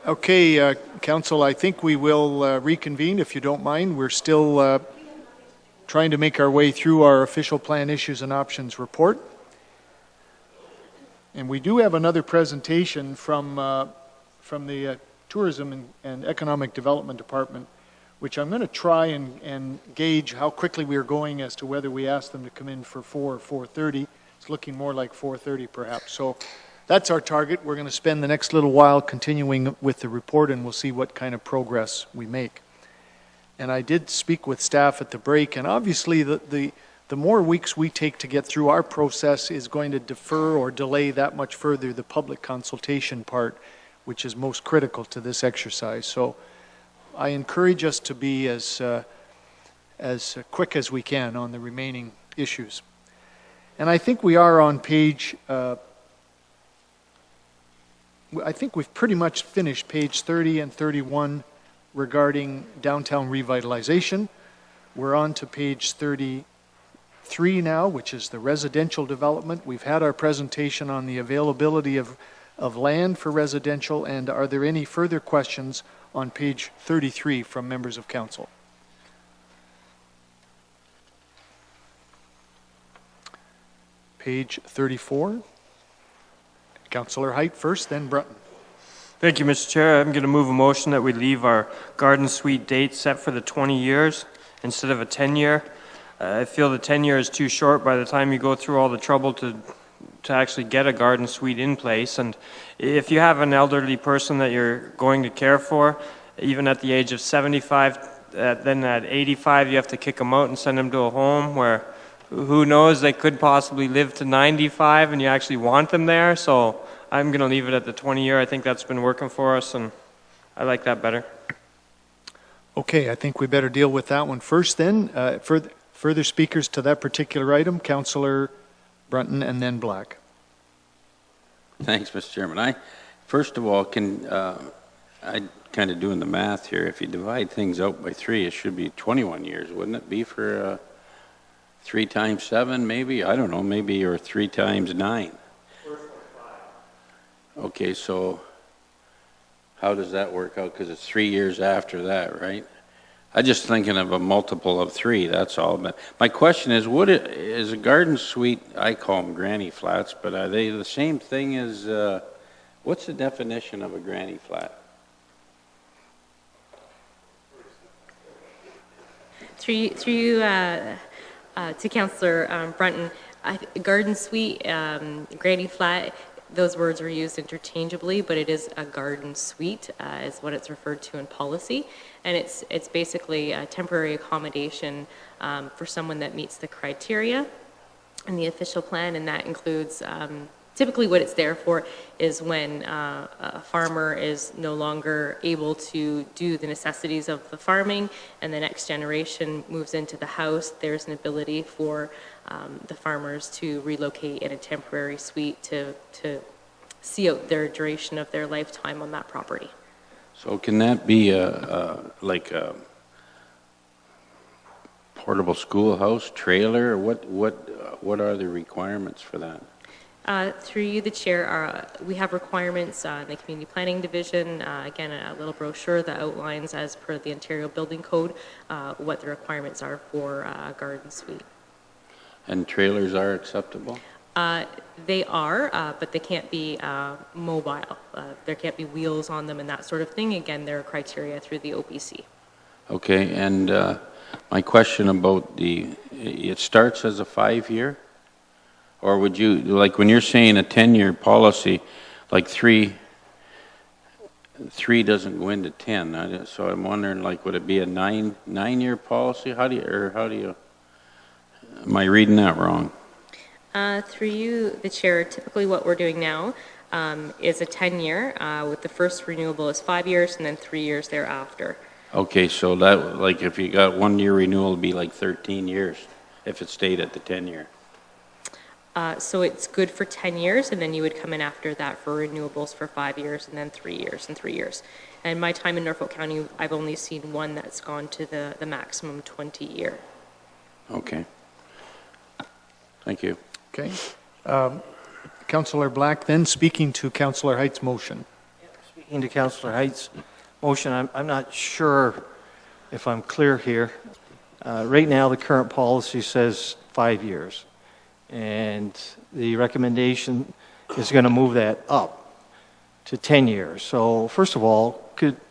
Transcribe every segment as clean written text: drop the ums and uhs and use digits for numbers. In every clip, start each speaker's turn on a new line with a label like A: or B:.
A: Okay, Council, I think we will reconvene if you don't mind. We're still trying to make our way through our official plan issues and options report. And we do have another presentation from the Tourism and Economic Development Department, which I'm going to try and gauge how quickly we are going as to whether we ask them to come in for 4 or 4:30. It's looking more like 4:30 perhaps. So that's our target. We're going to spend the next little while continuing with the report, and we'll see what kind of progress we make. And I did speak with staff at the break, and obviously the more weeks we take to get through our process is going to defer or delay that much further the public consultation part, which is most critical to this exercise. So I encourage us to be as quick as we can on the remaining issues. And I think we are on page I think we've pretty much finished page 30 and 31 regarding downtown revitalization. We're on to page 33 now, which is the residential development. We've had our presentation on the availability of land for residential, and are there any further questions on page 33 from members of council? Page 34. Councillor Height first, then Brutton.
B: Thank you, Mr. Chair. I'm going to move a motion that we leave our garden suite date set for the 20 years instead of a 10-year. I feel the 10-year is too short by the time you go through all the trouble to actually get a garden suite in place. And if you have an elderly person that you're going to care for, even at the age of 75, then at 85 you have to kick them out and send them to a home where who knows, they could possibly live to 95 and you actually want them there. So I'm going to leave it at the 20-year. I think that's been working for us, and I like that better.
A: Okay, I think we better deal with that one first then. Further speakers to that particular item, Councillor Brunton and then Black.
C: Thanks, Mr. Chairman. First of all, I kind of doing the math here. If you divide things out by 3, it should be 21 years, wouldn't it be for 3 times 7, maybe? I don't know, maybe, or 3 times 9. Okay, so how does that work out? Because it's 3 years after that, right? I'm just thinking of a multiple of 3, that's all. But my question is, what is a garden suite? I call them granny flats, but are they the same thing as, what's the definition of a granny flat?
D: Through you, to Councillor Brunton, garden suite, granny flat, those words are used interchangeably, but it is a garden suite is what it's referred to in policy, and it's basically a temporary accommodation for someone that meets the criteria in the official plan, and that includes typically what it's there for is when a farmer is no longer able to do the necessities of the farming and the next generation moves into the house, there's an ability for the farmers to relocate in a temporary suite to see out their duration of their lifetime on that property.
C: So can that be like a portable schoolhouse, trailer? What are the requirements for that?
D: Through you, the chair, we have requirements in the Community Planning Division. Again, a little brochure that outlines, as per the Ontario Building Code, what the requirements are for a garden suite. And
C: trailers are acceptable?
D: They are, but they can't be mobile. There can't be wheels on them and that sort of thing. Again, there are criteria through the OPC.
C: Okay, and my question about it starts as a 5-year? Or would you, like when you're saying a 10-year policy, like 3 doesn't go into 10, so I'm wondering, like, would it be a 9-year policy? How do you, am I reading that wrong?
D: Through you, the chair, typically what we're doing now is a 10-year, with the first renewable is 5 years and then 3 years thereafter. Okay,
C: so that, like, if you got 1-year renewal, it'd be like 13 years if it stayed at the 10-year.
D: So it's good for 10 years, and then you would come in after that for renewables for 5 years, and then 3 years, and 3 years. And my time in Norfolk County, I've only seen one that's gone to the maximum 20-year.
C: Okay. Thank you.
A: Okay. Councillor Black, then speaking to Councillor Height's motion.
E: Yeah, speaking to Councillor Height's motion, I'm not sure if I'm clear here. Right now, the current policy says 5 years, and the recommendation is going to move that up to 10 years. So first of all,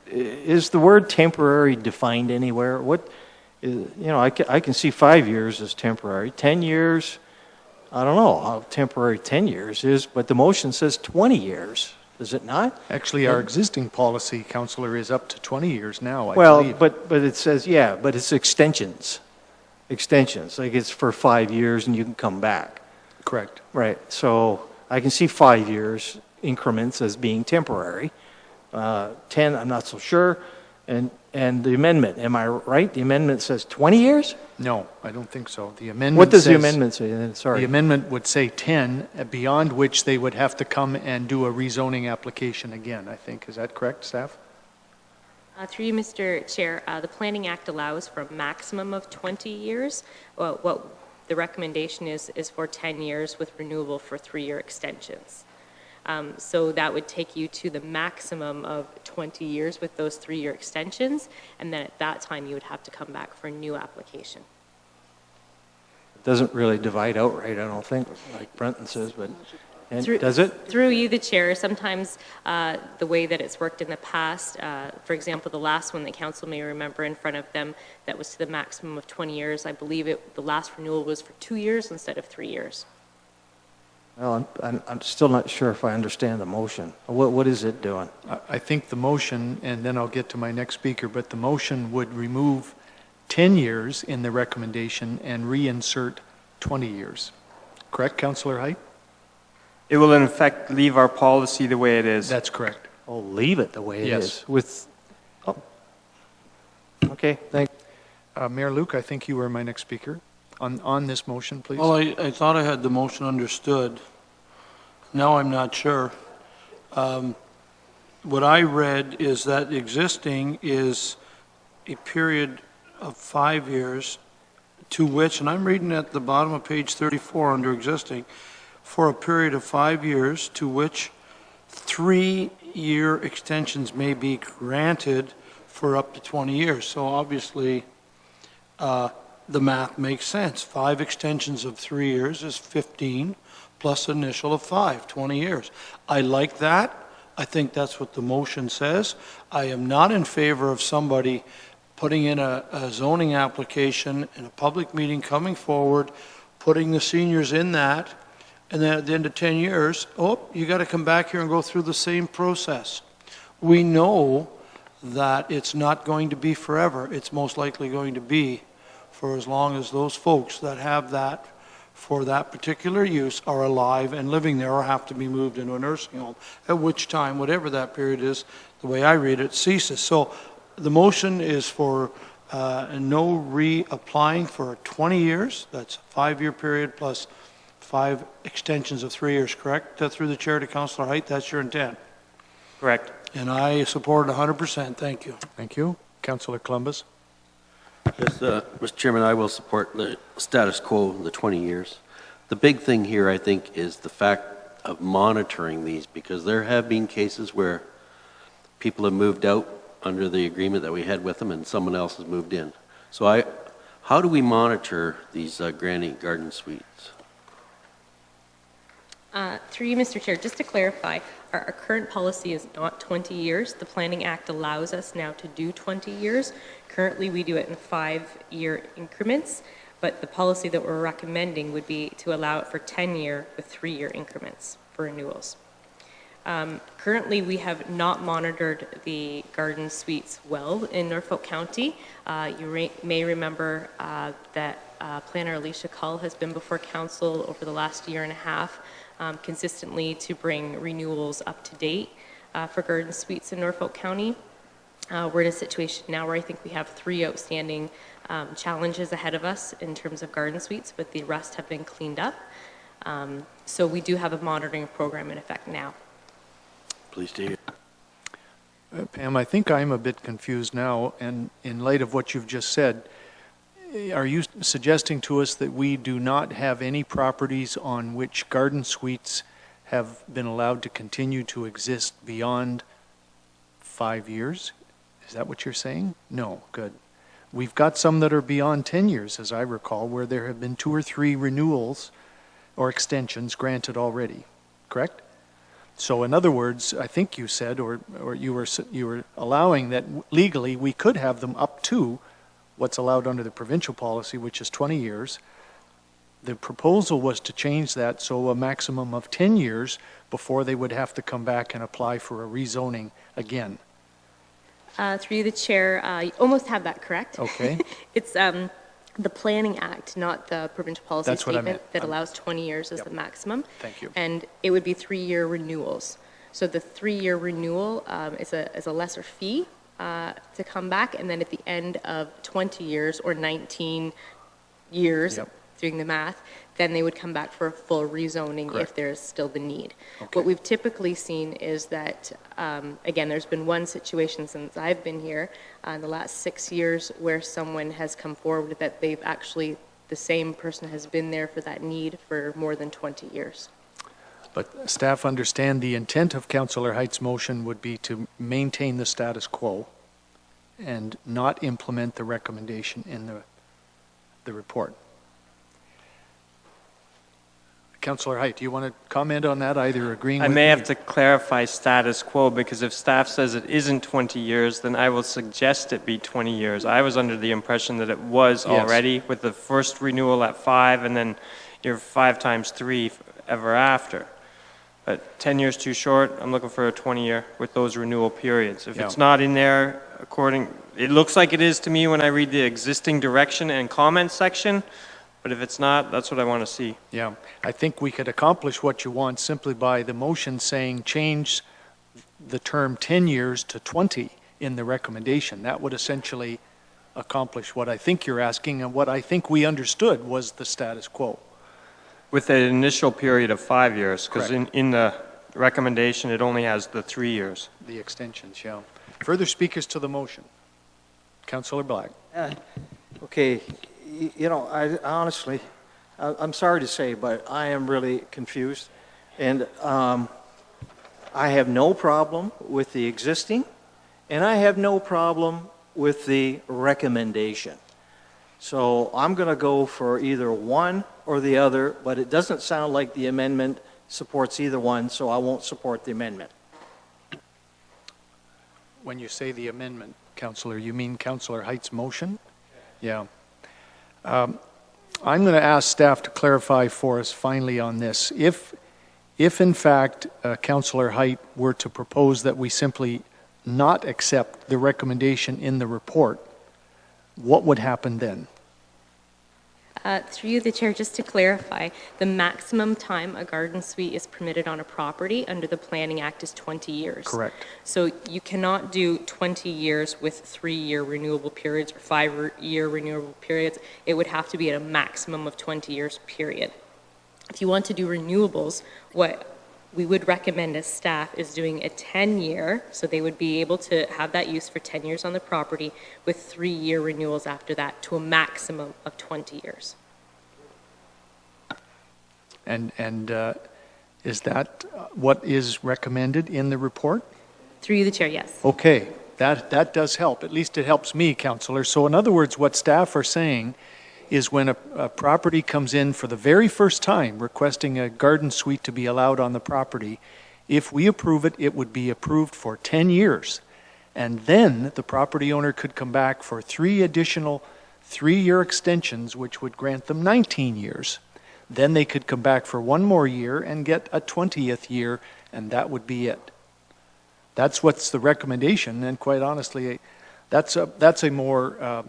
E: is the word temporary defined anywhere? I can see 5 years as temporary. 10 years, I don't know how temporary 10 years is, but the motion says 20 years. Does it not?
A: Actually, our existing policy, Councillor, is up to 20 years now, I
E: Well,
A: believe.
E: but it says, but it's extensions. Extensions, like it's for 5 years and you can come back.
A: Correct.
E: Right, so I can see 5 years increments as being temporary. 10, I'm not so sure. And the amendment, am I right? The amendment says 20 years?
A: No, I don't think so. The amendment
E: What does the
A: says-
E: amendment say then? Sorry.
A: The amendment would say 10, beyond which they would have to come and do a rezoning application again, I think. Is that correct, staff?
D: Through you, Mr. Chair, the Planning Act allows for a maximum of 20 years. Well, what the recommendation is for 10 years with renewable for 3-year extensions. So that would take you to the maximum of 20 years with those 3-year extensions, and then at that time you would have to come back for a new application.
E: It doesn't really divide outright, I don't think, like Brenton says, but
D: Through-
E: does it?
D: Through you, the chair, sometimes the way that it's worked in the past, for example, the last one that council may remember in front of them, that was to the maximum of 20 years. I believe the last renewal was for 2 years instead of 3 years.
E: Well, I'm still not sure if I understand the motion. What is it doing?
A: I think the motion, and then I'll get to my next speaker, but the motion would remove 10 years in the recommendation and reinsert 20 years. Correct, Councillor Height?
B: It will in effect leave our policy the way it is.
A: That's correct.
E: Oh, leave it the way it
A: Yes.
E: is. Okay, thanks.
A: Mayor Luke, I think you were my next speaker. On this motion, please.
F: Well, I thought I had the motion understood. Now I'm not sure. What I read is that existing is a period of 5 years to which, and I'm reading at the bottom of page 34 under existing, for a period of 5 years to which 3-year extensions may be granted for up to 20 years. So obviously, the math makes sense. 5 extensions of 3 years is 15 plus initial of 5, 20 years. I like that. I think that's what the motion says. I am not in favor of somebody putting in a zoning application in a public meeting, coming forward, putting the seniors in that, and then at the end of 10 years, you got to come back here and go through the same process. We know that it's not going to be forever. It's most likely going to be for as long as those folks that have that for that particular use are alive and living there or have to be moved into a nursing home, at which time, whatever that period is, the way I read it, ceases. So the motion is for no reapplying for 20 years. That's a 5-year period plus 5 extensions of 3 years, correct? Through the chair to Councillor Height, that's your intent.
B: Correct.
F: And I support it 100%. Thank you.
A: Thank you. Councillor Columbus?
G: Yes, Mr. Chairman, I will support the status quo, the 20 years. The big thing here, I think, is the fact of monitoring these, because there have been cases where people have moved out under the agreement that we had with them and someone else has moved in. So how do we monitor these granny garden suites?
D: Through you, Mr. Chair, just to clarify, our current policy is not 20 years. The Planning Act allows us now to do 20 years. Currently, we do it in 5-year increments, but the policy that we're recommending would be to allow it for 10-year with 3-year increments for renewals. Currently, we have not monitored the garden suites well in Norfolk County. You may remember that Planner Alicia Cull has been before Council over the last year and a half consistently to bring renewals up to date for garden suites in Norfolk County. We're in a situation now where I think we have 3 outstanding challenges ahead of us in terms of garden suites, but the rest have been cleaned up. So we do have a monitoring program in effect now.
G: Please do.
A: Pam, I think I'm a bit confused now, and in light of what you've just said, are you suggesting to us that we do not have any properties on which garden suites have been allowed to continue to exist beyond 5 years. Is that what you're saying? No, good. We've got some that are beyond 10 years, as I recall, where there have been 2 or 3 renewals or extensions granted already, correct? So in other words, I think you said, or you were allowing that legally we could have them up to what's allowed under the provincial policy, which is 20 years. The proposal was to change that so a maximum of 10 years before they would have to come back and apply for a rezoning again.
D: Through the chair, you almost have that correct.
A: Okay.
D: It's the Planning Act, not the provincial policy
A: That's what I
D: statement,
A: meant.
D: that allows 20 years as
A: Yep.
D: the maximum.
A: Thank you.
D: And it would be 3-year renewals. So the 3-year renewal is a lesser fee to come back, and then at the end of 20 years or 19 years,
A: Yep.
D: doing the math, then they would come back for a full rezoning
A: Correct.
D: if there's still the need.
A: Okay.
D: What we've typically seen is that, again, there's been one situation since I've been here in the last 6 years where someone has come forward that they've actually, the same person has been there for that need for more than 20 years.
A: But staff understand the intent of Councillor Height's motion would be to maintain the status quo and not implement the recommendation in the report. Councillor Height, do you want to comment on that, either agreeing
B: I
A: with
B: may
A: me?
B: have to clarify status quo, because if staff says it isn't 20 years, then I will suggest it be 20 years. I was under the impression that it was
A: Yes.
B: already, with the first renewal at 5, and then your 5 times 3 ever after. But 10 years too short, I'm looking for a 20-year with those renewal periods. If
A: Yeah.
B: it's not in there, it looks like it is to me when I read the existing direction and comment section, but if it's not, that's what I want to see.
A: Yeah, I think we could accomplish what you want simply by the motion saying change the term 10 years to 20 in the recommendation. That would essentially accomplish what I think you're asking, and what I think we understood was the status quo.
B: With an initial period of 5 years, because
A: Correct.
B: in the recommendation, it only has the 3 years.
A: The extensions, yeah. Further speakers to the motion? Councillor Black.
E: Okay, I honestly, I'm sorry to say, but I am really confused. And I have no problem with the existing, and I have no problem with the recommendation. So I'm going to go for either one or the other, but it doesn't sound like the amendment supports either one, so I won't support the amendment.
A: When you say the amendment, Councillor, you mean Councillor Height's motion? Yeah. I'm going to ask staff to clarify for us finally on this. If in fact Councillor Height were to propose that we simply not accept the recommendation in the report, what would happen then?
D: Through you, the chair, just to clarify, the maximum time a garden suite is permitted on a property under the Planning Act is 20 years.
A: Correct.
D: So you cannot do 20 years with 3-year renewable periods or 5-year renewable periods. It would have to be at a maximum of 20 years, period. If you want to do renewables, what we would recommend as staff is doing a 10-year, so they would be able to have that use for 10 years on the property with 3-year renewals after that to a maximum of 20 years.
A: And is that what is recommended in the report?
D: Through you, the chair, yes.
A: Okay, that does help. At least it helps me, Councillor. So in other words, what staff are saying is when a property comes in for the very first time requesting a garden suite to be allowed on the property, if we approve it, it would be approved for 10 years. And then the property owner could come back for 3 additional 3-year extensions, which would grant them 19 years. Then they could come back for 1 more year and get a 20th year, and that would be it. That's what's the recommendation, and quite honestly, that's a more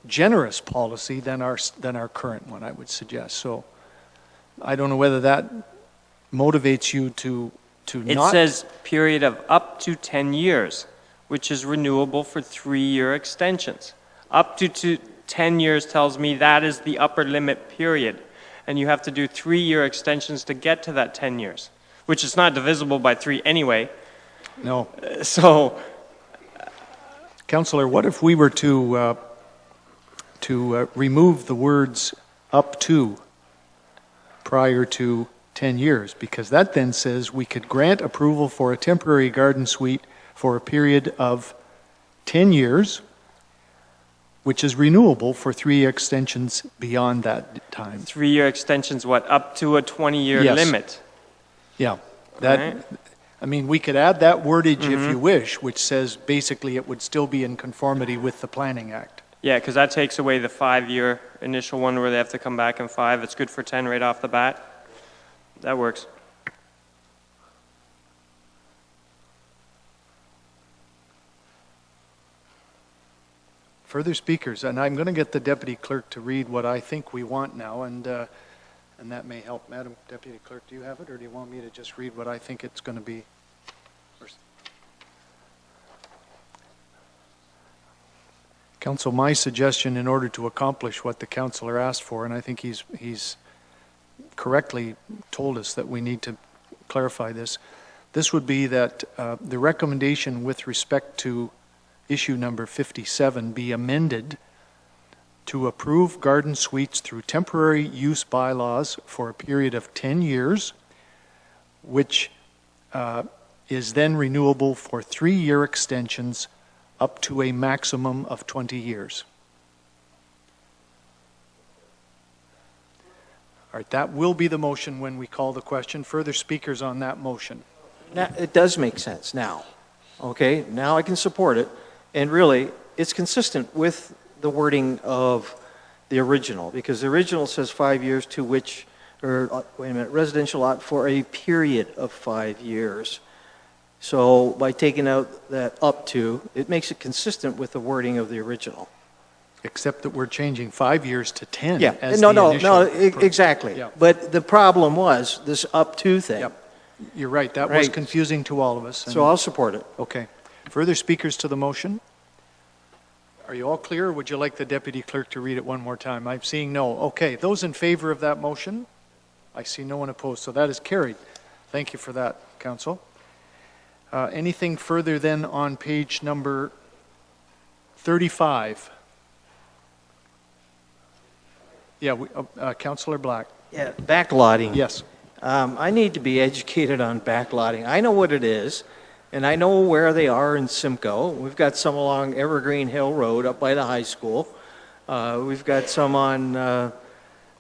A: generous policy than our current one, I would suggest. So I don't know whether that motivates you to
B: It
A: not.
B: says period of up to 10 years, which is renewable for 3-year extensions. Up to 10 years tells me that is the upper limit period. And you have to do 3-year extensions to get to that 10 years, which is not divisible by 3 anyway.
A: No.
B: So,
A: Councillor, what if we were to remove the words up to prior to 10 years? Because that then says we could grant approval for a temporary garden suite for a period of 10 years, which is renewable for 3 extensions beyond that time.
B: 3-year extensions, what, up to a 20-year
A: Yes.
B: limit?
A: Yeah, that,
B: Right.
A: I mean, we could add that wordage if you wish, which says basically it would still be in conformity with the Planning Act.
B: Yeah, because that takes away the 5-year initial one where they have to come back in 5. It's good for 10 right off the bat. That works.
A: Further speakers, and I'm going to get the deputy clerk to read what I think we want now, and that may help. Madam Deputy Clerk, do you have it, or do you want me to just read what I think it's going to be? Council, my suggestion in order to accomplish what the councillor asked for, and I think he's correctly told us that we need to clarify this, this would be that the recommendation with respect to issue number 57 be amended to approve garden suites through temporary use bylaws for a period of 10 years, which is then renewable for 3-year extensions up to a maximum of 20 years. All right, that will be the motion when we call the question. Further speakers on that motion?
E: Now, it does make sense now. Okay, now I can support it. And really, it's consistent with the wording of the original, because the original says 5 years to which, or wait a minute, residential lot for a period of 5 years. So by taking out that up to, it makes it consistent with the wording of the original.
A: Except that we're changing 5 years to 10
E: Yeah,
A: as
E: no,
A: the
E: no,
A: initial.
E: exactly.
A: Yeah.
E: But the problem was this up to thing.
A: Yep. You're right, that was
E: Right.
A: confusing to all of us. and-
E: So I'll support it.
A: Okay. Further speakers to the motion? Are you all clear, or would you like the deputy clerk to read it one more time? I'm seeing no. Okay, those in favor of that motion? I see no one opposed, so that is carried. Thank you for that, council. Anything further then on page number 35? Yeah, Councillor Black.
E: Yeah, backlotting.
A: Yes.
E: I need to be educated on backlotting. I know what it is, and I know where they are in Simcoe. We've got some along Evergreen Hill Road up by the high school. We've got some on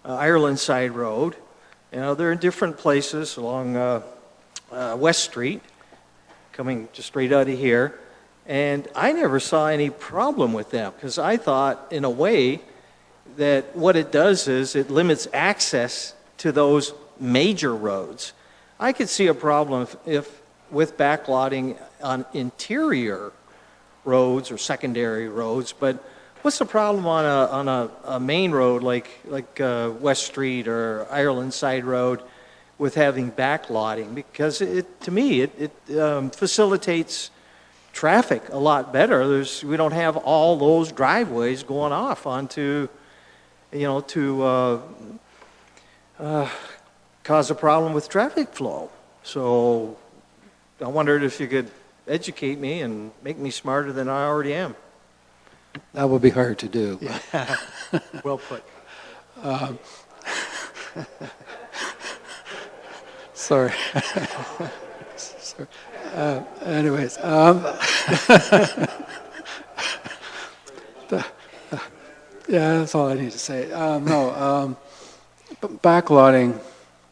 E: Ireland Side Road. You know, they're in different places along West Street, coming just straight out of here. And I never saw any problem with them, because I thought, in a way, that what it does is it limits access to those major roads. I could see a problem if with backlotting on interior roads or secondary roads, but what's the problem on a main road like West Street or Ireland Side Road with having backlotting? Because to me it facilitates traffic a lot better. We don't have all those driveways going off onto, to cause a problem with traffic flow. So I wondered if you could educate me and make me smarter than I already am.
H: That would be hard to do.
A: Well put.
H: Sorry. Sorry. Anyways, yeah, that's all I need to say. Backlotting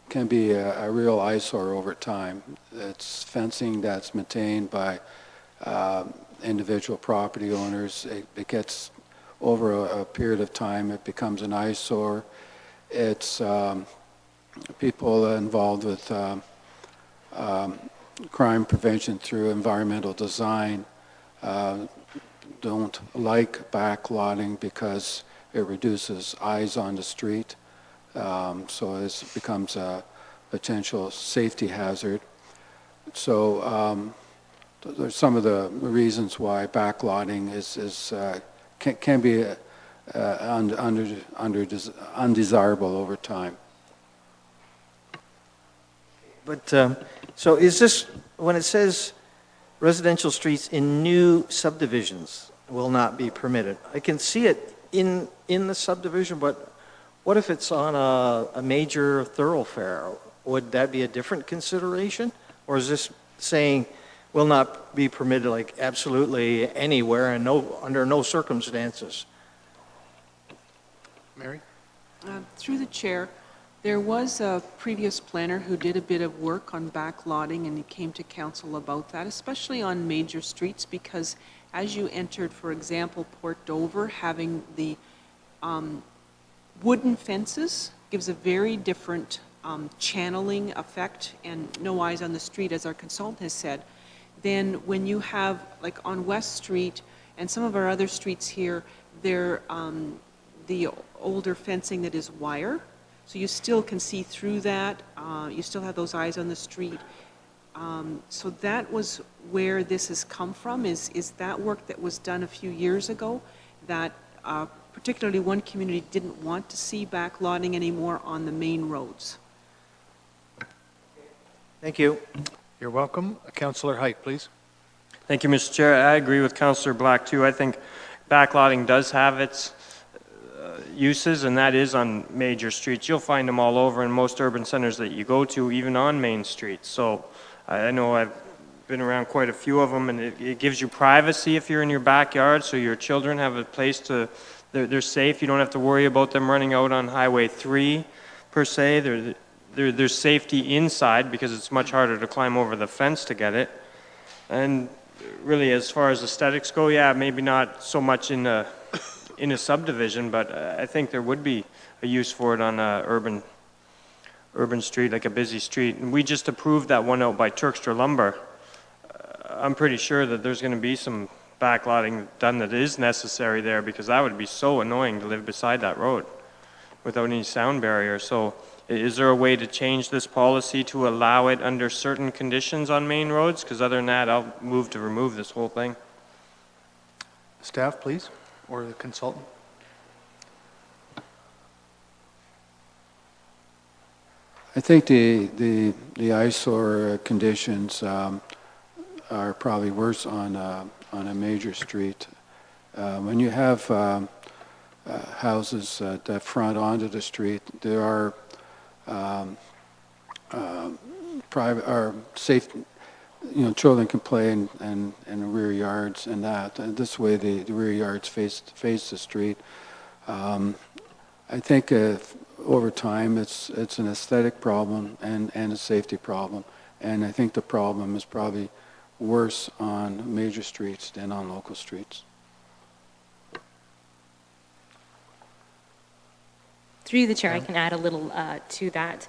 H: can be a real eyesore over time. It's fencing that's maintained by individual property owners. It gets over a period of time, it becomes an eyesore. It's people involved with crime prevention through environmental design don't like backlotting because it reduces eyes on the street. So it becomes a potential safety hazard. So there's some of the reasons why backlotting can be undesirable over time.
E: But, so is this, when it says residential streets in new subdivisions will not be permitted, I can see it in the subdivision, but what if it's on a major thoroughfare? Would that be a different consideration? Or is this saying will not be permitted, like, absolutely anywhere and under no circumstances.
A: Mary?
I: Through the chair, there was a previous planner who did a bit of work on backlotting, and he came to council about that, especially on major streets, because as you entered, for example, Port Dover, having the wooden fences gives a very different channeling effect and no eyes on the street, as our consultant has said. Then when you have, like on West Street and some of our other streets here, they're the older fencing that is wire, so you still can see through that. You still have those eyes on the street. So that was where this has come from, is that work that was done a few years ago, that particularly one community didn't want to see backlotting anymore on the main roads.
E: Thank you.
A: You're welcome. Councillor Height, please.
B: Thank you, Mr. Chair. I agree with Councillor Black, too. I think backlotting does have its uses, and that is on major streets. You'll find them all over in most urban centers that you go to, even on main streets. So I know I've been around quite a few of them, and it gives you privacy if you're in your backyard, so your children have a place to, they're safe. You don't have to worry about them running out on Highway 3, per se. There's safety inside because it's much harder to climb over the fence to get it. And really, as far as aesthetics go, yeah, maybe not so much in a subdivision, but I think there would be a use for it on a urban street, like a busy street. And we just approved that one out by Turkstra Lumber. I'm pretty sure that there's going to be some backlotting done that is necessary there, because that would be so annoying to live beside that road without any sound barrier. So is there a way to change this policy to allow it under certain conditions on main roads? Because other than that, I'll move to remove this whole thing.
A: Staff, please, or the consultant.
H: I think the eyesore conditions are probably worse on a major street. When you have houses that front onto the street, there are private or safe. Children can play in the rear yards and that. And this way, the rear yards face the street. I think over time, it's an aesthetic problem and a safety problem. And I think the problem is probably worse on major streets than on local streets.
D: Through the chair, I can add a little to that.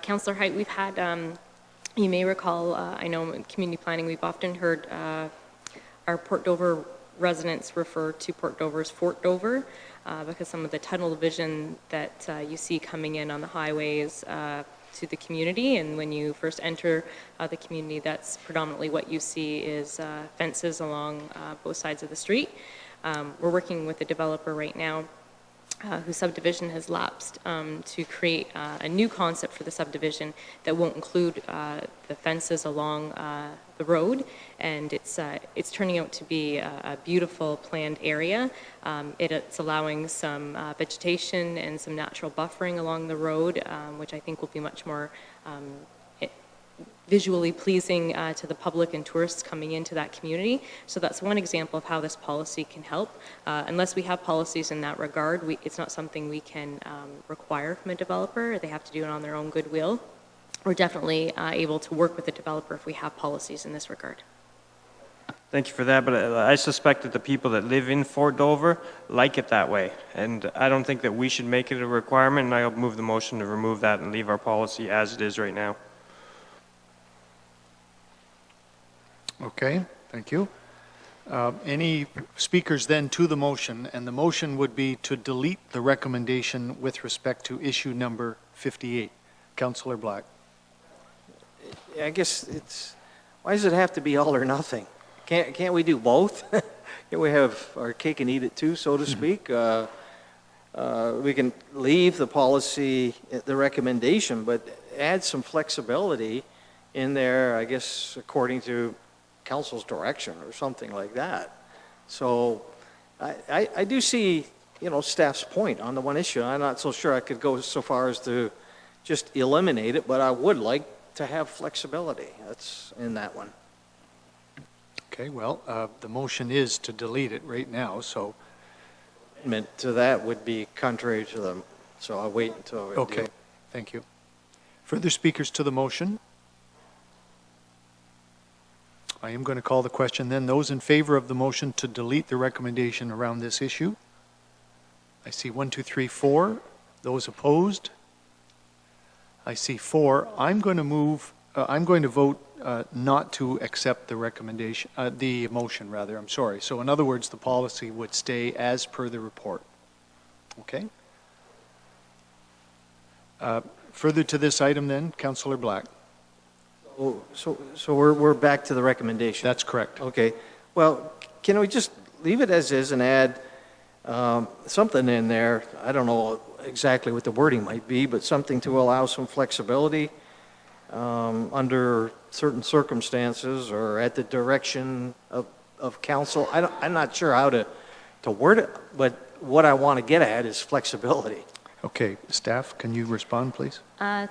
D: Councillor Height, we've had, you may recall, I know in community planning, we've often heard our Port Dover residents refer to Port Dover as Fort Dover, because some of the tunnel vision that you see coming in on the highways to the community, and when you first enter the community, that's predominantly what you see is fences along both sides of the street. We're working with a developer right now whose subdivision has lapsed to create a new concept for the subdivision that won't include the fences along the road, and it's turning out to be a beautiful planned area. It's allowing some vegetation and some natural buffering along the road, which I think will be much more visually pleasing to the public and tourists coming into that community. So that's one example of how this policy can help. Unless we have policies in that regard, it's not something we can require from a developer. They have to do it on their own goodwill. We're definitely able to work with the developer if we have policies in this regard.
B: Thank you for that, but I suspect that the people that live in Fort Dover like it that way, and I don't think that we should make it a requirement, and I'll move the motion to remove that and leave our policy as it is right now.
A: Okay, thank you. Any speakers then to the motion? And the motion would be to delete the recommendation with respect to issue number 58. Councillor Black.
E: I guess why does it have to be all or nothing? Can't we do both? Can't we have our cake and eat it too, so to speak? We can leave the policy, the recommendation, but add some flexibility in there, I guess, according to council's direction or something like that. So I do see, staff's point on the one issue. I'm not so sure I could go so far as to just eliminate it, but I would like to have flexibility. That's in that one.
A: Okay, well, the motion is to delete it right now, so,
E: Amendment to that would be contrary to them, so I'll wait until.
A: okay, thank you. Further speakers to the motion? I am going to call the question then. Those in favor of the motion to delete the recommendation around this issue? I see 1, 2, 3, 4. Those opposed? I see 4. I'm going to vote not to accept the recommendation, the motion rather, I'm sorry. So in other words, the policy would stay as per the report. Okay? Further to this item then, Councillor Black.
E: Oh, so we're back to the recommendation?
A: That's correct.
E: Okay. Well, can we just leave it as is and add something in there? I don't know exactly what the wording might be, but something to allow some flexibility under certain circumstances or at the direction of council. I'm not sure how to word it, but what I want to get at is flexibility.
A: Okay, staff, can you respond, please?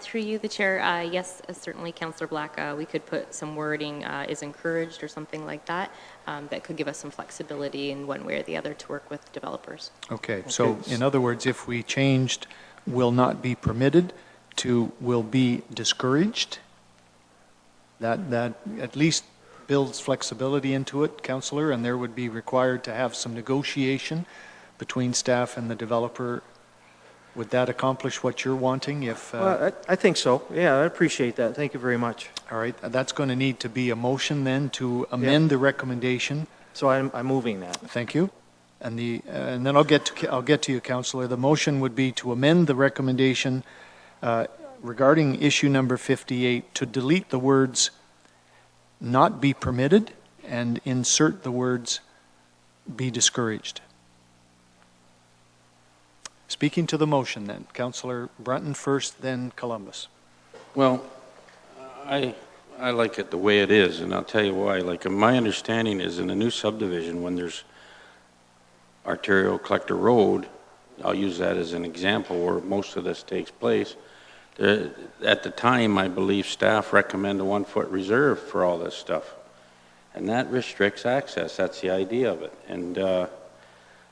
D: Through you, the chair, yes, certainly, Councillor Black, we could put some wording is encouraged or something like that, that could give us some flexibility in one way or the other to work with developers.
A: Okay, so in other words, if we changed will not be permitted to will be discouraged, that at least builds flexibility into it, Councillor, and there would be required to have some negotiation between staff and the developer. Would that accomplish what you're wanting if...
E: Well, I think so. Yeah, I appreciate that. Thank you very much.
A: All right, that's going to need to be a motion then to amend the recommendation.
E: So I'm moving that.
A: Thank you. And then I'll get to you, Councillor. The motion would be to amend the recommendation regarding issue number 58 to delete the words "not be permitted" and insert the words "be discouraged." Speaking to the motion then, Councillor Brunton first, then Columbus.
C: Well, I like it the way it is, and I'll tell you why. Like, my understanding is in a new subdivision, when there's arterial collector road, I'll use that as an example where most of this takes place. At the time, I believe staff recommend a 1-foot reserve for all this stuff. And that restricts access. That's the idea of it. And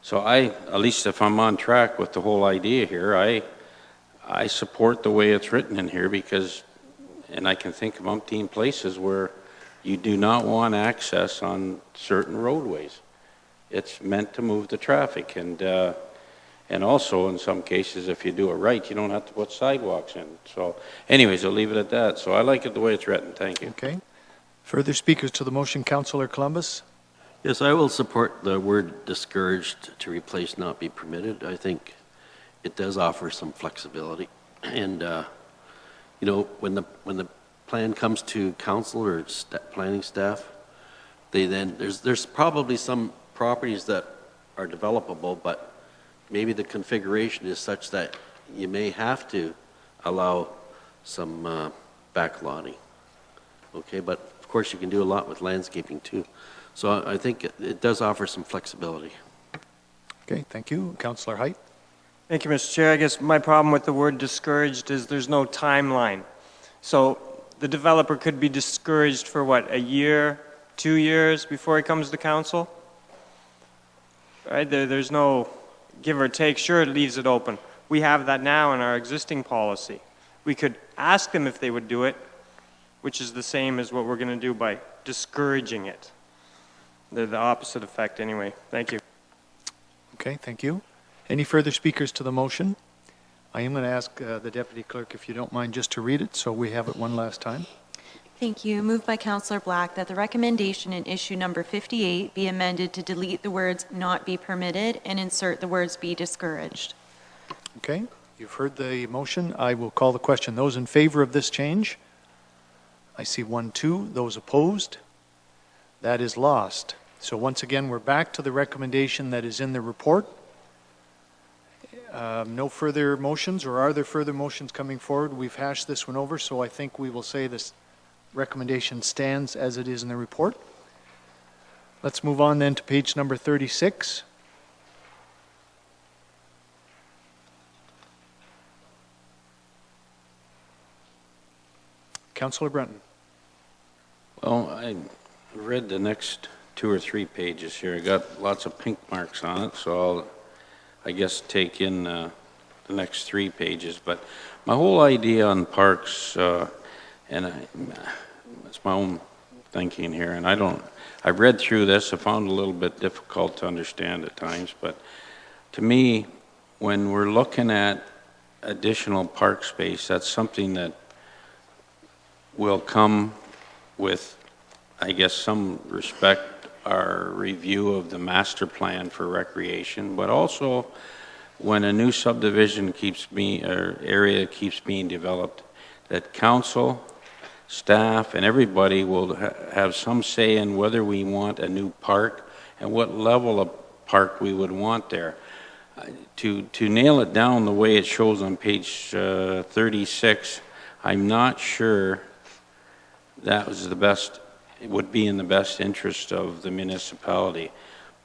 C: so at least if I'm on track with the whole idea here, I support the way it's written in here because, and I can think of umpteen places where you do not want access on certain roadways. It's meant to move the traffic, and also in some cases, if you do it right, you don't have to put sidewalks in. So anyways, I'll leave it at that. So I like it the way it's written. Thank you.
A: Okay. Further speakers to the motion, Councillor Columbus?
G: Yes, I will support the word discouraged to replace not be permitted. I think it does offer some flexibility. And, you know, when the plan comes to council or planning staff, there's probably some properties that are developable, but maybe the configuration is such that you may have to allow some backlotting. Okay, but of course you can do a lot with landscaping too. So I think it does offer some flexibility.
A: Okay, thank you. Councillor Height?
B: Thank you, Mr. Chair. I guess my problem with the word discouraged is there's no timeline. So the developer could be discouraged for what, a year, 2 years before he comes to council? Right? There's no give or take. Sure, it leaves it open. We have that now in our existing policy. We could ask them if they would do it, which is the same as what we're going to do by discouraging it. They're the opposite effect anyway. Thank you.
A: Okay, thank you. Any further speakers to the motion? I am going to ask the Deputy Clerk, if you don't mind, just to read it so we have it one last time.
J: Thank you. Moved by Councillor Black that the recommendation in issue number 58 be amended to delete the words "not be permitted" and insert the words "be discouraged."
A: Okay, you've heard the motion. I will call the question. Those in favor of this change? I see 1, 2. Those opposed? That is lost. So once again, we're back to the recommendation that is in the report. No further motions, or are there further motions coming forward? We've hashed this one over, so I think we will say this recommendation stands as it is in the report. Let's move on then to page number 36. Councillor Brunton.
C: Well, I read the next 2 or 3 pages here. I got lots of pink marks on it, so I'll, I guess, take in the next 3 pages. But my whole idea on parks, it's my own thinking here, and I've read through this, I found it a little bit difficult to understand at times, but to me, when we're looking at additional park space, that's something that will come with, I guess, some respect, our review of the master plan for recreation, but also when a new subdivision or area keeps being developed, that council, staff, and everybody will have some say in whether we want a new park and what level of park we would want there. To nail it down the way it shows on page 36, I'm not sure that was it would be in the best interest of the municipality.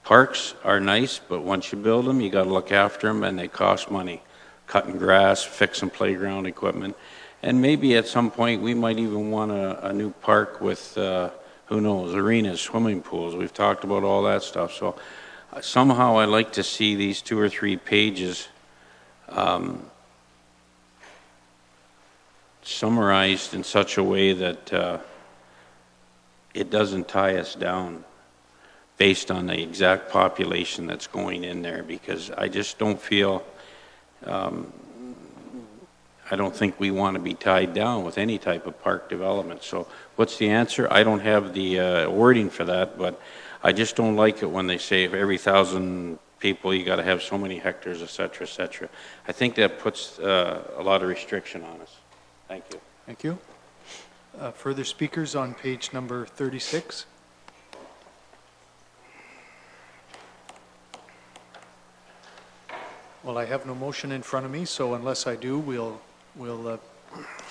C: Parks are nice, but once you build them, you got to look after them, and they cost money. Cutting grass, fixing playground equipment, and maybe at some point we might even want a new park with, who knows, arenas, swimming pools. We've talked about all that stuff. So somehow I like to see these 2 or 3 pages summarized in such a way that it doesn't tie us down based on the exact population that's going in there, because I just don't feel, I don't think we want to be tied down with any type of park development. So what's the answer? I don't have the wording for that, but I just don't like it when they say for every 1,000 people you got to have so many hectares, et cetera, et cetera. I think that puts a lot of restriction on us. Thank you.
A: Thank you. Further speakers on page number 36? Well, I have no motion in front of me, so unless I do, we'll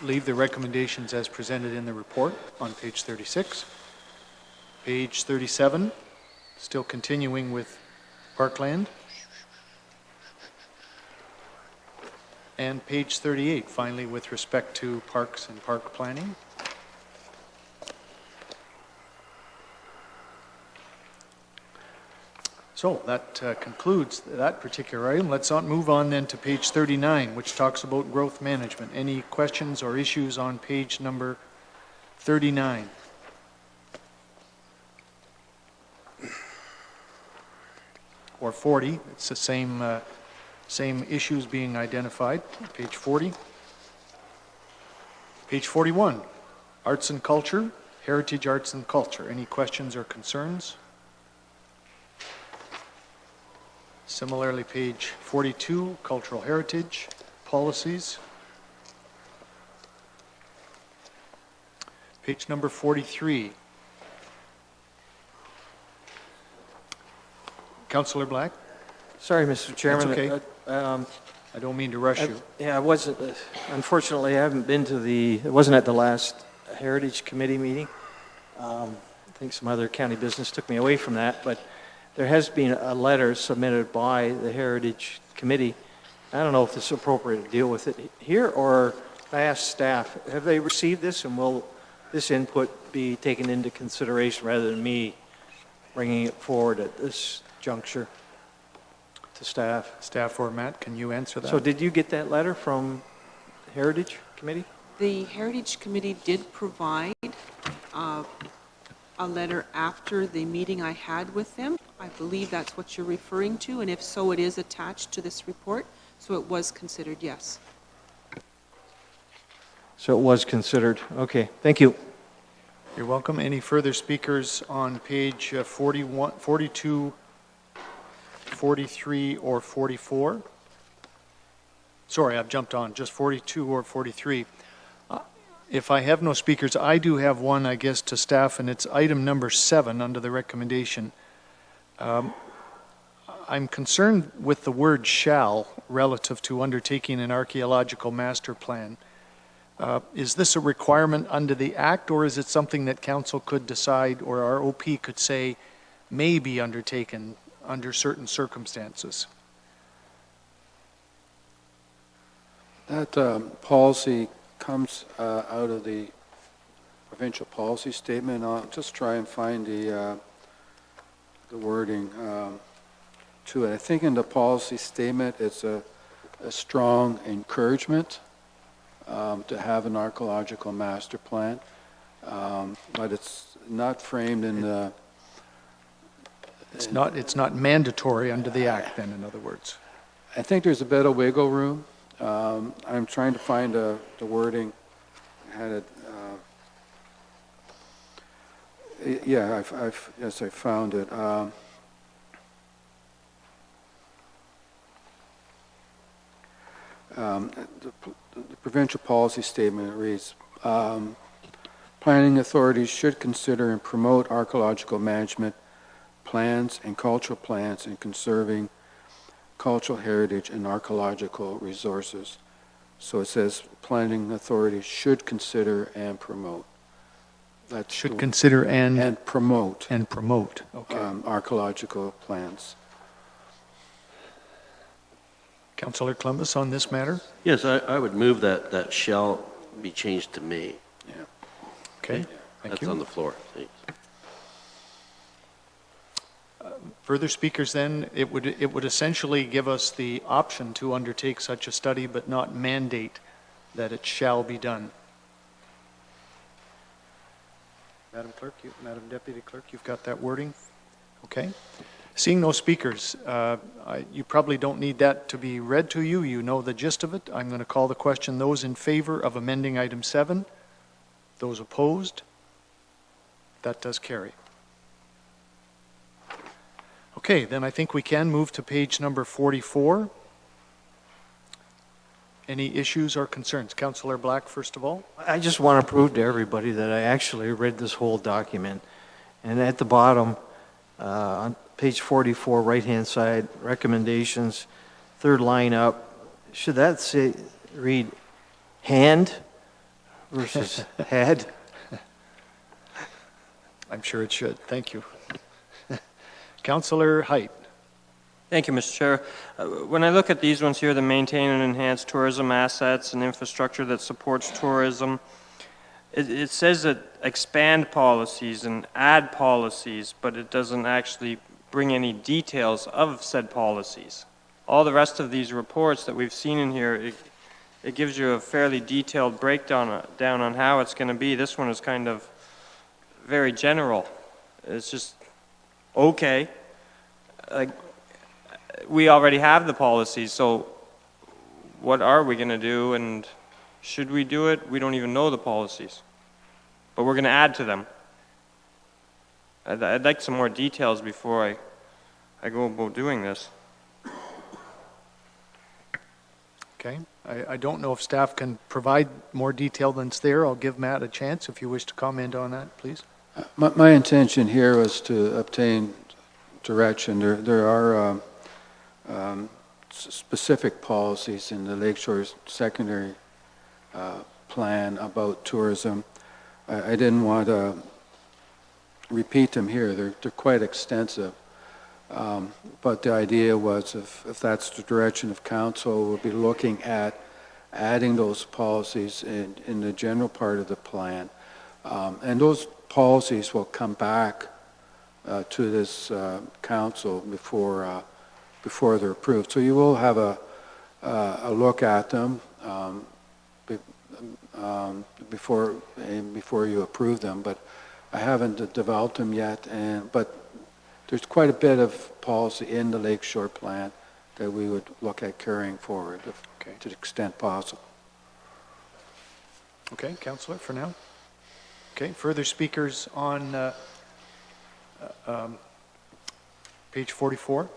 A: leave the recommendations as presented in the report on page 36. Page 37, still continuing with Parkland. And page 38, finally, with respect to parks and park planning. So that concludes that particular item. Let's move on then to page 39, which talks about growth management. Any questions or issues on page number 39? Or 40, it's the same issues being identified. Page 40. Page 41, arts and culture, heritage arts and culture. Any questions or concerns? Similarly, page 42, cultural heritage, policies. Page number 43. Councillor Black?
E: Sorry, Mr. Chairman.
A: That's okay. I don't mean to rush you.
E: Yeah, I wasn't, unfortunately, I haven't been to it wasn't at the last Heritage Committee meeting. I think some other county business took me away from that, but there has been a letter submitted by the Heritage Committee. I don't know if it's appropriate to deal with it here, or I asked staff, have they received this, and will this input be taken into consideration rather than me bringing it forward at this juncture to staff?
A: Staff or Matt, can you answer that?
E: So did you get that letter from the Heritage Committee?
I: The Heritage Committee did provide a letter after the meeting I had with them. I believe that's what you're referring to, and if so, it is attached to this report, so it was considered, yes.
E: So it was considered. Okay, thank you.
A: You're welcome. Any further speakers on page 41, 42, 43, or 44? Sorry, I've jumped on, just 42 or 43. If I have no speakers, I do have one, I guess, to staff, and it's item number 7 under the recommendation. I'm concerned with the word shall relative to undertaking an archaeological master plan. Is this a requirement under the Act, or is it something that council could decide, or our OP could say may be undertaken under certain circumstances?
H: That policy comes out of the provincial policy statement. I'll just try and find the the wording to it. I think in the policy statement, it's a strong encouragement to have an archaeological master plan, but it's not framed in the...
A: It's not mandatory under the act then, in other words.
H: I think there's a bit of wiggle room. I'm trying to find the wording. I had it... yeah, yes, I found it. The provincial policy statement reads, planning authorities should consider and promote archaeological management plans and cultural plans in conserving cultural heritage and archaeological resources. So it says planning authorities should consider and promote. That
A: Should consider
H: and promote
A: and promote. Okay.
H: Archaeological plans.
A: Councillor Columbus on this matter?
G: Yes, I would move that shall be changed to may.
A: Okay, thank
G: That's
A: you.
G: on the floor. Thanks.
A: Further speakers then, it would essentially give us the option to undertake such a study, but not mandate that it shall be done. Madam Clerk, Madam Deputy Clerk, you've got that wording? Okay. Seeing no speakers, you probably don't need that to be read to you. You know the gist of it. I'm going to call the question. Those in favor of amending item 7? Those opposed? That does carry. Okay, then I think we can move to page number 44. Any issues or concerns? Councillor Black, first of all.
E: I just want to prove to everybody that I actually read this whole document. And at the bottom, on page 44, right-hand side, recommendations, third line up, should that read hand versus had?
A: I'm sure it should. Thank you. Councillor Height.
B: Thank you, Mr. Chair. When I look at these ones here, the maintain and enhance tourism assets and infrastructure that supports tourism, it says that expand policies and add policies, but it doesn't actually bring any details of said policies. All the rest of these reports that we've seen in here, it gives you a fairly detailed breakdown down on how it's going to be. This one is kind of very general. It's just okay. Like, we already have the policies, so what are we going to do, and should we do it? We don't even know the policies, but we're going to add to them. I'd like some more details before I go about doing this.
A: Okay. I don't know if staff can provide more detail than's there. I'll give Matt a chance if you wish to comment on that, please.
H: My intention here was to obtain direction. There are specific policies in the Lakeshore Secondary Plan about tourism. I didn't want to repeat them here. They're quite extensive. But the idea was if that's the direction of council, we'll be looking at adding those policies in the general part of the plan. And those policies will come back to this council before they're approved. So you will have a look at them before you approve them, but I haven't developed them yet. But there's quite a bit of policy in the Lakeshore Plan that we would look at carrying forward to the extent possible.
A: Okay, Councillor, for now. Okay, further speakers on page 44.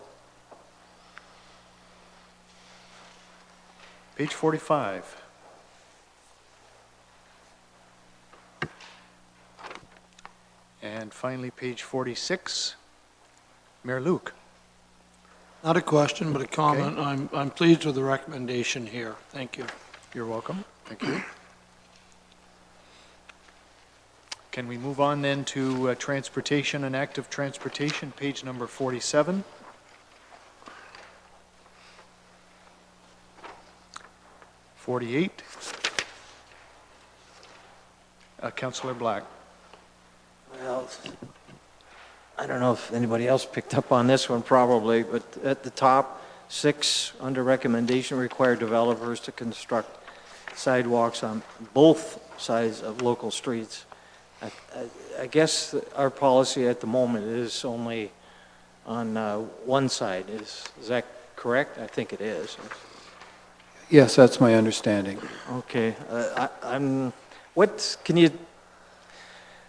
A: Page 45. And finally, page 46. Mayor Luke.
F: Not a question, but a comment. I'm pleased with the recommendation here. Thank you.
A: You're welcome. Thank you. Can we move on then to transportation and active transportation, page number 47? Councillor Black.
E: Well, I don't know if anybody else picked up on this one probably, but at the top, 6, under recommendation, require developers to construct sidewalks on both sides of local streets. I guess our policy at the moment is only on one side. Is that correct? I think it is.
H: Yes, that's my understanding.
E: Okay. Can you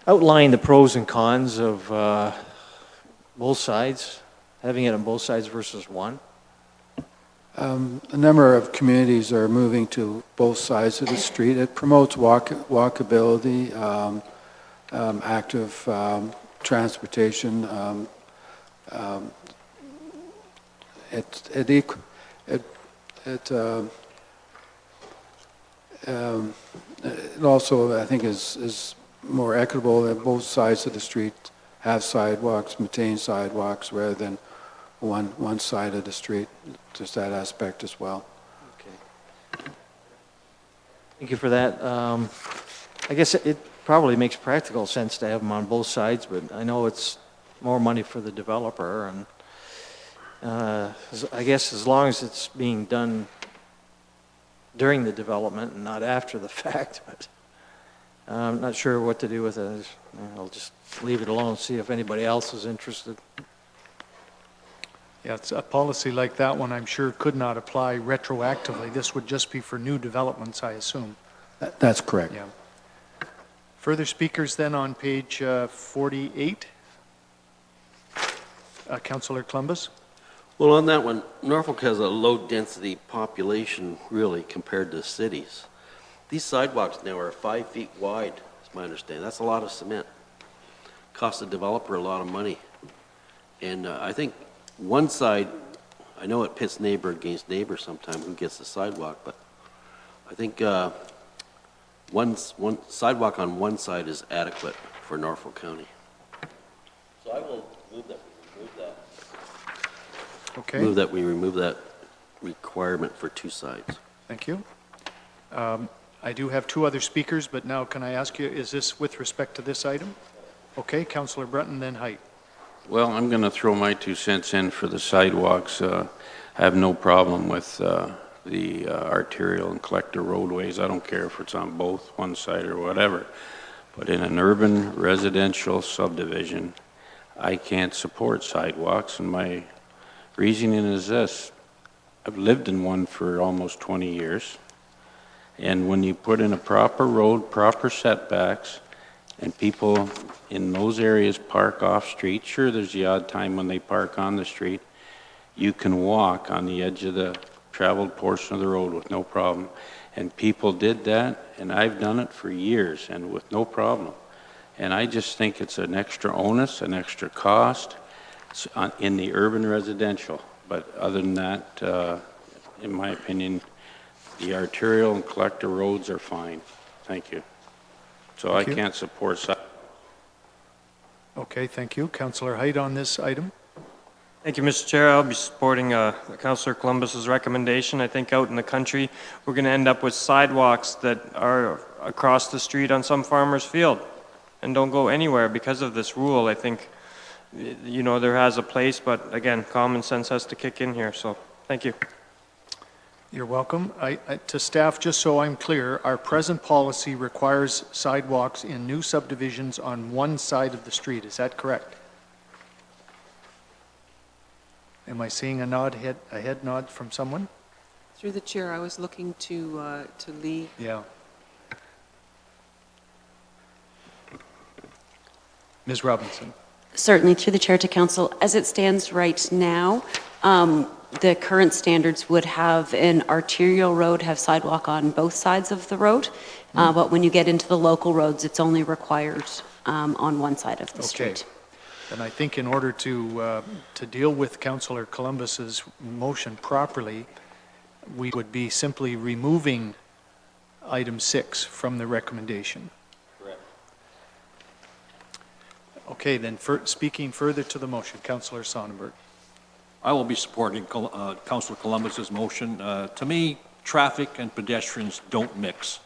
E: outline the pros and cons of both sides, having it on both sides versus one?
H: A number of communities are moving to both sides of the street. It promotes walkability, active transportation. It also, I think, is more equitable that both sides of the street have sidewalks, maintain sidewalks, rather than one side of the street. Just that aspect as well.
E: Okay. Thank you for that. I guess it probably makes practical sense to have them on both sides, but I know it's more money for the developer, and I guess as long as it's being done during the development and not after the fact, but I'm not sure what to do with it. I'll just leave it alone, see if anybody else is interested.
A: Yeah, it's a policy like that one, I'm sure, could not apply retroactively. This would just be for new developments, I assume.
H: That's correct.
A: Yeah. Further speakers then on page 48? Councillor Columbus?
G: Well, on that one, Norfolk has a low-density population, really, compared to cities. These sidewalks now are 5 feet wide, is my understanding. That's a lot of cement. Costs the developer a lot of money. And I think one side, I know it pits neighbor against neighbor sometimes, who gets the sidewalk, but I think one sidewalk on one side is adequate for Norfolk County. So I will move that.
A: Okay.
G: Move that we remove that requirement for 2 sides.
A: Thank you. I do have 2 other speakers, but now can I ask you, is this with respect to this item? Okay, Councillor Brunton, then Height.
C: Well, I'm going to throw my 2 cents in for the sidewalks. I have no problem with the arterial and collector roadways. I don't care if it's on both, one side or whatever. But in an urban residential subdivision, I can't support sidewalks, and my reasoning is this. I've lived in one for almost 20 years, and when you put in a proper road, proper setbacks, and people in those areas park off street, sure, there's the odd time when they park on the street, you can walk on the edge of the traveled portion of the road with no problem. And people did that, and I've done it for years and with no problem. And I just think it's an extra onus, an extra cost in the urban residential. But other than that, in my opinion, the arterial and collector roads are fine. Thank you. So
A: Thank you.
C: I can't support.
A: Okay, thank you. Councillor Height on this item.
B: Thank you, Mr. Chair. I'll be supporting Councillor Columbus's recommendation. I think out in the country, we're going to end up with sidewalks that are across the street on some farmer's field and don't go anywhere because of this rule. I think, you know, there has a place, but again, common sense has to kick in here. So thank you.
A: You're welcome. To staff, just so I'm clear, our present policy requires sidewalks in new subdivisions on one side of the street. Is that correct? Am I seeing a head nod from someone?
I: Through the chair, I was looking to Lee.
A: Yeah. Ms. Robinson.
K: Certainly, through the chair to council. As it stands right now, the current standards would have an arterial road have sidewalk on both sides of the road, but when you get into the local roads, it's only required on one side of the street.
A: And I think in order to deal with Councillor Columbus's motion properly, we would be simply removing item 6 from the recommendation.
G: Correct.
A: Okay, then speaking further to the motion, Councillor Sonnenberg.
L: I will be supporting Councillor Columbus's motion. To me, traffic and pedestrians don't mix.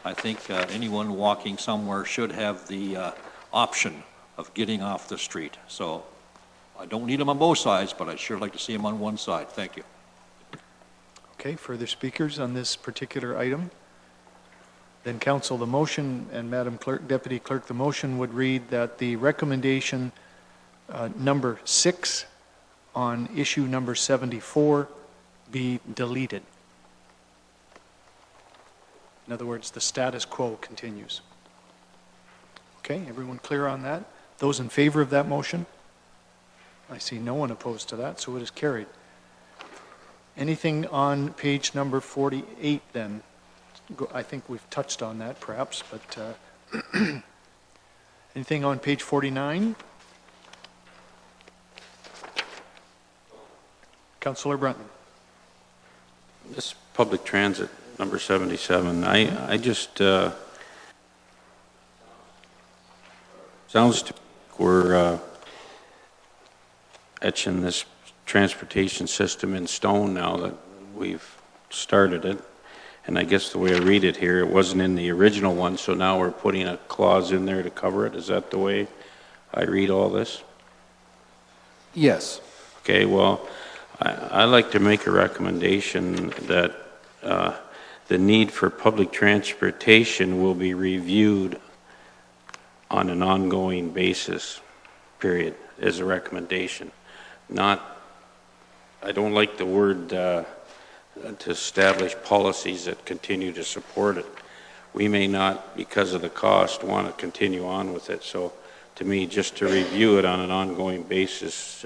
L: I think anyone walking somewhere should have the option of getting off the street. So I don't need them on both sides, but I'd sure like to see them on one side. Thank you.
A: Okay, further speakers on this particular item? Then council, the motion, and Madam Clerk, Deputy Clerk, the motion would read that the recommendation number 6 on issue number 74 be deleted. In other words, the status quo continues. Okay, everyone clear on that? Those in favor of that motion? I see no one opposed to that, so it is carried. Anything on page number 48 then? I think we've touched on that perhaps, but anything on page 49? Councillor Brunton.
C: This public transit, number 77, I just, sounds to me like we're etching this transportation system in stone now that we've started it. And I guess the way I read it here, it wasn't in the original one, so now we're putting a clause in there to cover it. Is that the way I read all this?
H: Yes.
C: Okay, well, I'd like to make a recommendation that the need for public transportation will be reviewed on an ongoing basis, period, as a recommendation. Not, I don't like the word to establish policies that continue to support it. We may not, because of the cost, want to continue on with it. So to me, just to review it on an ongoing basis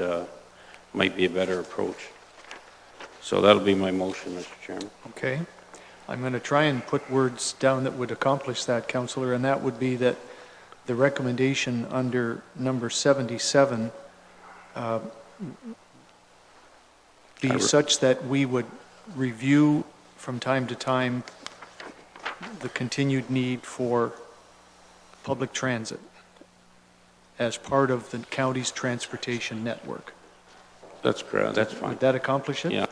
C: might be a better approach. So that'll be my motion, Mr. Chairman.
A: Okay. I'm going to try and put words down that would accomplish that, Councillor, and that would be that the recommendation under number 77 be such that we would review from time to time the continued need for public transit as part of the county's transportation network.
C: That's correct. That's fine.
A: Would that accomplish it?
C: Yeah.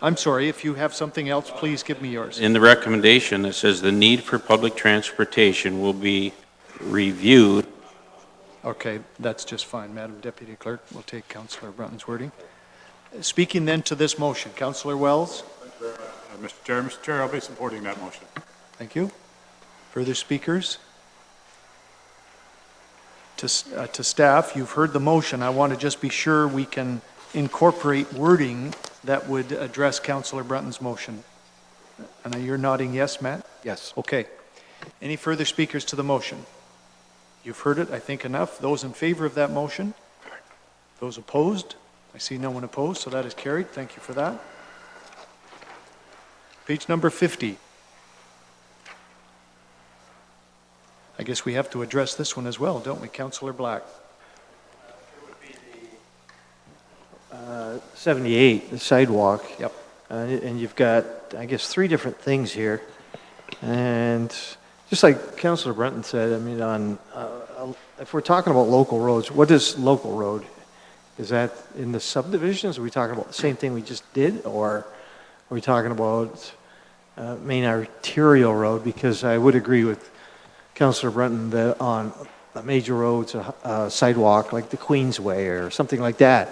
A: I'm sorry, if you have something else, please give me yours.
C: In the recommendation, it says the need for public transportation will be reviewed.
A: Okay, that's just fine. Madam Deputy Clerk, we'll take Councillor Brunton's wording. Speaking then to this motion, Councillor Wells.
M: Mr. Chair, I'll be supporting that motion.
A: Thank you. Further speakers? To staff, you've heard the motion. I want to just be sure we can incorporate wording that would address Councillor Brunton's motion. And you're nodding yes, Matt?
H: Yes.
A: Okay. Any further speakers to the motion? You've heard it, I think, enough. Those in favor of that motion? Those opposed? I see no one opposed, so that is carried. Thank you for that. Page number 50. I guess we have to address this one as well, don't we, Councillor Black?
E: 78, the sidewalk.
A: Yep.
E: And you've got, I guess, 3 different things here. And just like Councillor Brunton said, I mean, if we're talking about local roads, what is local road? Is that in the subdivisions? Are we talking about the same thing we just did? Or are we talking about main arterial road? Because I would agree with Councillor Brunton that on major roads, a sidewalk like the Queensway or something like that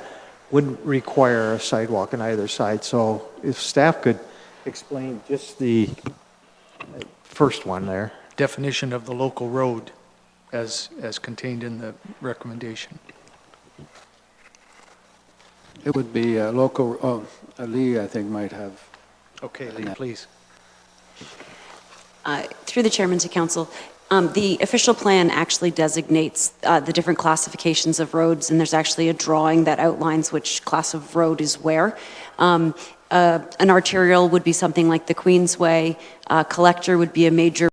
E: would require a sidewalk on either side. So if staff could explain just the first one there.
A: Definition of the local road as contained in the recommendation.
H: It would be a local, Lee, I think, might have.
A: Okay, Lee, please.
K: Through the chairman to council, the official plan actually designates the different classifications of roads, and there's actually a drawing that outlines which class of road is where. An arterial would be something like the Queensway. Collector would be a major